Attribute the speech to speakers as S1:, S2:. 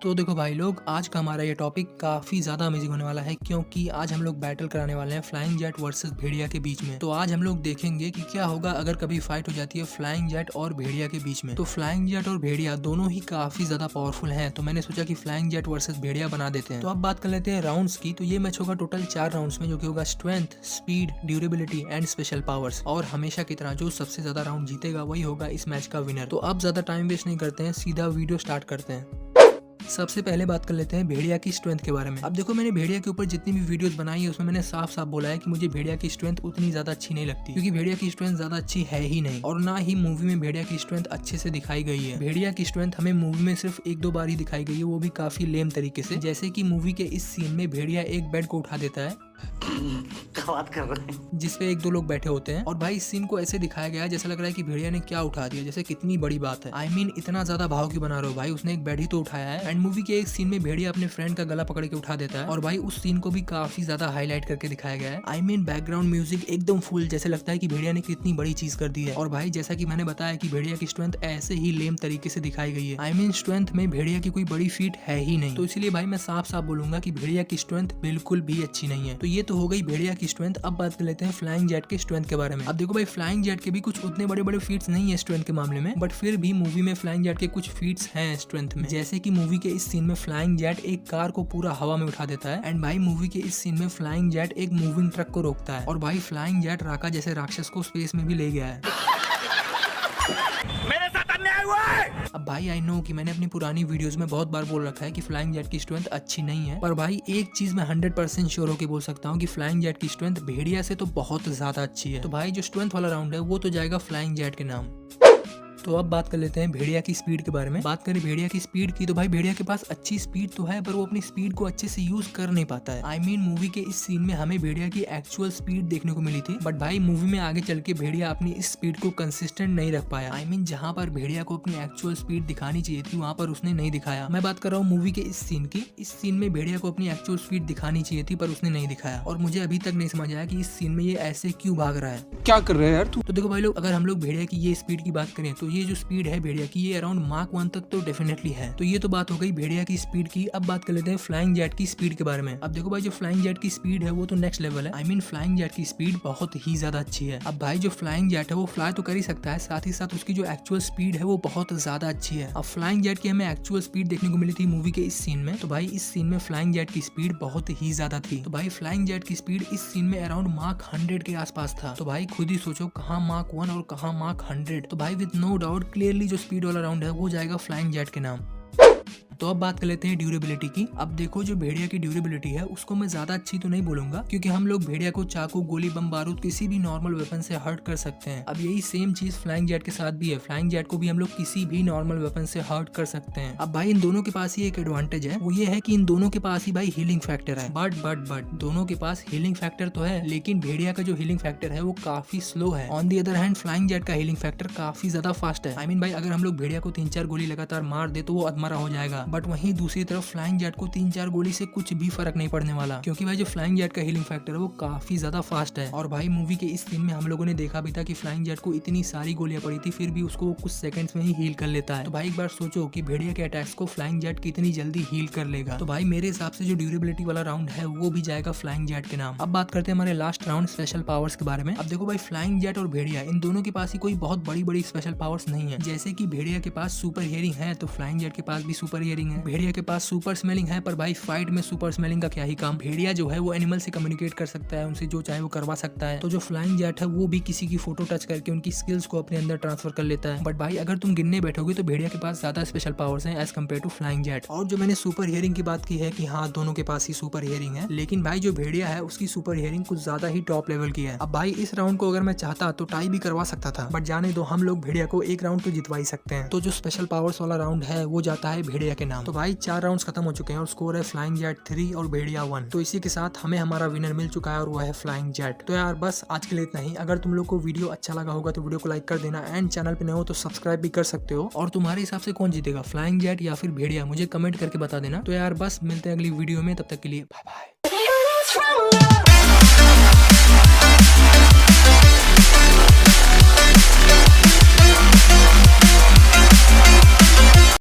S1: तो देखो भाई लोग, आज का हमारा ये टॉपिक काफी ज्यादा अमेजिंग होने वाला है क्योंकि आज हम लोग बैटल कराने वाले हैं फ्लाइंग जेट वर्सेस भेड़िया के बीच में। तो आज हम लोग देखेंगे कि क्या होगा अगर कभी फाइट हो जाती है फ्लाइंग जेट और भेड़िया के बीच में। तो फ्लाइंग जेट और भेड़िया दोनों ही काफी ज्यादा पावरफुल हैं, तो मैंने सोचा कि फ्लाइंग जेट वर्सेस भेड़िया बना देते हैं। तो अब बात कर लेते हैं राउंड्स की। तो ये मैच होगा टोटल 4 राउंड्स में, जो कि होगा strength, speed, durability and special powers. और हमेशा की तरह जो सबसे ज्यादा राउंड जीतेगा वही होगा इस मैच का विनर। तो अब ज्यादा टाइम वेस्ट नहीं करते हैं, सीधा वीडियो स्टार्ट करते हैं। सबसे पहले बात कर लेते हैं भेड़िया की स्ट्रेंथ के बारे में। अब देखो, मैंने भेड़िया के ऊपर जितनी भी वीडियोस बनाई है उसमें मैंने साफ साफ बोला है कि मुझे भेड़िया की स्ट्रेंथ उतनी ज्यादा अच्छी नहीं लगती, क्योंकि भेड़िया की स्ट्रेंथ ज्यादा अच्छी है ही नहीं, और ना ही मूवी में भेड़िया की स्ट्रेंथ अच्छे से दिखाई गई है। भेड़िया की स्ट्रेंथ हमें मूवी में सिर्फ 1-2 बार ही दिखाई गई है, वो भी काफी लेम तरीके से। जैसे कि मूवी के इस सीन में भेड़िया एक बेड को उठा देता है
S2: क्या बात कर रहे हैं,
S1: जिसपे 1-2 लोग बैठे होते हैं, और भाई इस सीन को ऐसे दिखाया गया है जैसा लग रहा है कि भेड़िया ने क्या उठा दिया, जैसे कितनी बड़ी बात है। I mean, इतना ज्यादा भाव क्यों बना रहे हो भाई, उसने एक बेड ही तो उठाया है। एंड मूवी के एक सीन में भेड़िया अपने फ्रेंड का गला पकड़ के उठा देता है, और भाई उस सीन को भी काफी ज्यादा हाईलाइट करके दिखाया गया है। I mean, बैकग्राउंड म्यूजिक एकदम फुल, जैसे लगता है कि भेड़िया ने कितनी बड़ी चीज कर दी है। और भाई जैसा कि मैंने बताया कि भेड़िया की स्ट्रेंथ ऐसे ही लेम तरीके से दिखाई गई है। I mean, स्ट्रेंथ में भेड़िया की कोई बड़ी फीट है ही नहीं, तो इसलिए भाई मैं साफ साफ बोलूंगा कि भेड़िया की स्ट्रेंथ बिल्कुल भी अच्छी नहीं है। तो ये तो हो गई भेड़िया की स्ट्रेंथ। अब बात कर लेते हैं फ्लाइंग जेट के स्ट्रेंथ के बारे में। अब देखो भाई, फ्लाइंग जेट के भी कुछ उतने बड़े बड़े फीट्स नहीं है स्ट्रेंथ के मामले में, बट फिर भी मूवी में फ्लाइंग जेट के कुछ फीट्स हैं स्ट्रेंथ में। जैसे कि मूवी के इस सीन में फ्लाइंग जेट एक कार को पूरा हवा में उठा देता है, एंड भाई मूवी के इस सीन में फ्लाइंग जेट एक मूविंग ट्रक को रोकता है, और भाई फ्लाइंग जेट राका जैसे राक्षस को स्पेस में भी ले गया है। अब भाई आई नो कि मैंने अपनी पुरानी वीडियोस में बहुत बार बोल रखा है कि फ्लाइंग जेट की स्ट्रेंथ अच्छी नहीं है, पर भाई एक चीज मैं 100% श्योर होकर बोल सकता हूँ कि फ्लाइंग जेट की स्ट्रेंथ भेड़िया से तो बहुत ज्यादा अच्छी है। तो भाई जो स्ट्रेंथ वाला राउंड है वो तो जाएगा फ्लाइंग जेट के नाम। तो अब बात कर लेते हैं भेड़िया की स्पीड के बारे में। बात करें भेड़िया की स्पीड की, तो भाई भेड़िया के पास अच्छी स्पीड तो है, पर वो अपनी स्पीड को अच्छे से यूज कर नहीं पाता है। I mean, मूवी के इस सीन में हमें भेड़िया की एक्चुअल स्पीड देखने को मिली थी, बट भाई मूवी में आगे चल के भेड़िया अपनी इस स्पीड को कंसिस्टेंट नहीं रख पाया। I mean, जहाँ पर भेड़िया को अपनी एक्चुअल स्पीड दिखानी चाहिए थी वहाँ पर उसने नहीं दिखाया। मैं बात कर रहा हूँ मूवी के इस सीन की। इस सीन में भेड़िया को अपनी एक्चुअल स्पीड दिखानी चाहिए थी, पर उसने नहीं दिखाया, और मुझे अभी तक नहीं समझ आया कि इस सीन में ये ऐसे क्यों भाग रहा है।
S3: क्या कर रहे हैं यार तू।
S1: तो देखो भाई लोग, अगर हम लोग भेड़िया की ये स्पीड की बात करें तो ये जो स्पीड है भेड़िया की, ये अराउंड मार्क 1 तक तो डेफिनेटली है। तो ये तो बात हो गई भेड़िया की स्पीड की। अब बात कर लेते हैं फ्लाइंग जेट की स्पीड के बारे में। अब देखो भाई, जो फ्लाइंग जेट की स्पीड है वो तो नेक्स्ट लेवल है। I mean, फ्लाइंग जेट की स्पीड बहुत ही ज्यादा अच्छी है। अब भाई जो फ्लाइंग जेट है वो फ्लाई तो कर ही सकता है, साथ ही साथ उसकी जो एक्चुअल स्पीड है वो बहुत ज्यादा अच्छी है। अब फ्लाइंग जेट की हमें एक्चुअल स्पीड देखने को मिली थी मूवी के इस सीन में, तो भाई इस सीन में फ्लाइंग जेट की स्पीड बहुत ही ज्यादा थी। तो भाई फ्लाइंग जेट की स्पीड इस सीन में अराउंड मार्क 100 के आसपास था। तो भाई खुद ही सोचो, कहाँ मार्क 1 और कहाँ मार्क 100। तो भाई विद नो डाउट क्लियरली जो स्पीड वाला राउंड है वो जाएगा फ्लाइंग जेट के नाम। तो अब बात कर लेते हैं ड्यूरेबिलिटी की। अब देखो, जो भेड़िया की ड्यूरेबिलिटी है उसको मैं ज्यादा अच्छी तो नहीं बोलूंगा, क्योंकि हम लोग भेड़िया को चाकू, गोली, बम बारूद किसी भी नॉर्मल वेपन से हर्ट कर सकते हैं। अब यही सेम चीज फ्लाइंग जेट के साथ भी है। फ्लाइंग जेट को भी हम लोग किसी भी नॉर्मल वेपन से हर्ट कर सकते हैं। अब भाई इन दोनों के पास ही एक एडवांटेज है, वो ये है कि इन दोनों के पास ही भाई हीलिंग फैक्टर है। बट दोनों के पास हीलिंग फैक्टर तो है, लेकिन भेड़िया का जो हीलिंग फैक्टर है वो काफी स्लो है। On the other hand flying jet का हीलिंग फैक्टर काफी ज्यादा फास्ट है। I mean, भाई अगर हम लोग भेड़िया को 3-4 गोली लगातार मार दे तो वो अधमरा हो जाएगा, बट वहीं दूसरी तरफ फ्लाइंग जेट को 3-4 गोली से कुछ भी फर्क नहीं पड़ने वाला, क्योंकि भाई जो फ्लाइंग जेट का हीलिंग फैक्टर है वो काफी ज्यादा फास्ट है। और भाई मूवी के इस सीन में हम लोगों ने देखा भी था कि फ्लाइंग जेट को इतनी सारी गोलियां पड़ी थी, फिर भी उसको वो कुछ सेकंड्स में ही हील कर लेता है। तो भाई एक बार सोचो कि भेड़िया के अटैक्स को फ्लाइंग जेट कितनी जल्दी हील कर लेगा। तो भाई मेरे हिसाब से जो ड्यूरेबिलिटी वाला राउंड है वो भी जाएगा फ्लाइंग जेट के नाम। अब बात करते हैं हमारे लास्ट राउंड स्पेशल पावर्स के बारे में। अब देखो भाई, फ्लाइंग जेट और भेड़िया इन दोनों के पास ही कोई बहुत बड़ी बड़ी स्पेशल पावर्स नहीं है। जैसे कि भेड़िया के पास सुपर हियरिंग है, तो फ्लाइंग जेट के पास भी सुपर हियरिंग है। भेड़िया के पास सुपर स्मेलिंग है, पर भाई फाइट में सुपर स्मेलिंग का क्या ही काम। भेड़िया जो है वो एनिमल से कम्युनिकेट कर सकता है, उनसे जो चाहे वो करवा सकता है। तो जो फ्लाइंग जेट है वो भी किसी की फोटो टच करके उनकी स्किल्स को अपने अंदर ट्रांसफर कर लेता है। बट भाई अगर तुम गिनने बैठोगे तो भेड़िया के पास ज्यादा स्पेशल पावर्स हैं as compared to flying jet. और जो मैंने सुपर हियरिंग की बात की है कि हाँ दोनों के पास ही सुपर हियरिंग है, लेकिन भाई जो भेड़िया है उसकी सुपर हियरिंग कुछ ज्यादा ही टॉप लेवल की है। अब भाई इस राउंड को अगर मैं चाहता तो टाई भी करवा सकता था, बट जाने दो, हम लोग भेड़िया को एक राउंड तो जितवा ही सकते हैं। तो जो स्पेशल पावर्स वाला राउंड है वो जाता है भेड़िया के नाम। तो भाई 4 राउंड्स खत्म हो चुके हैं और स्कोर है फ्लाइंग जेट 3 और भेड़िया 1। तो इसी के साथ हमें हमारा विनर मिल चुका है और वो है फ्लाइंग जेट। तो यार बस आज के लिए इतना ही। अगर तुम लोग को वीडियो अच्छा लगा होगा तो वीडियो को लाइक कर देना, एंड चैनल पे नए हो तो सब्सक्राइब भी कर सकते हो। और तुम्हारे हिसाब से कौन जीतेगा, फ्लाइंग जेट या फिर भेड़िया, मुझे कमेंट करके बता देना। तो यार बस मिलते हैं अगली वीडियो में, तब तक के लिए बाय बाय।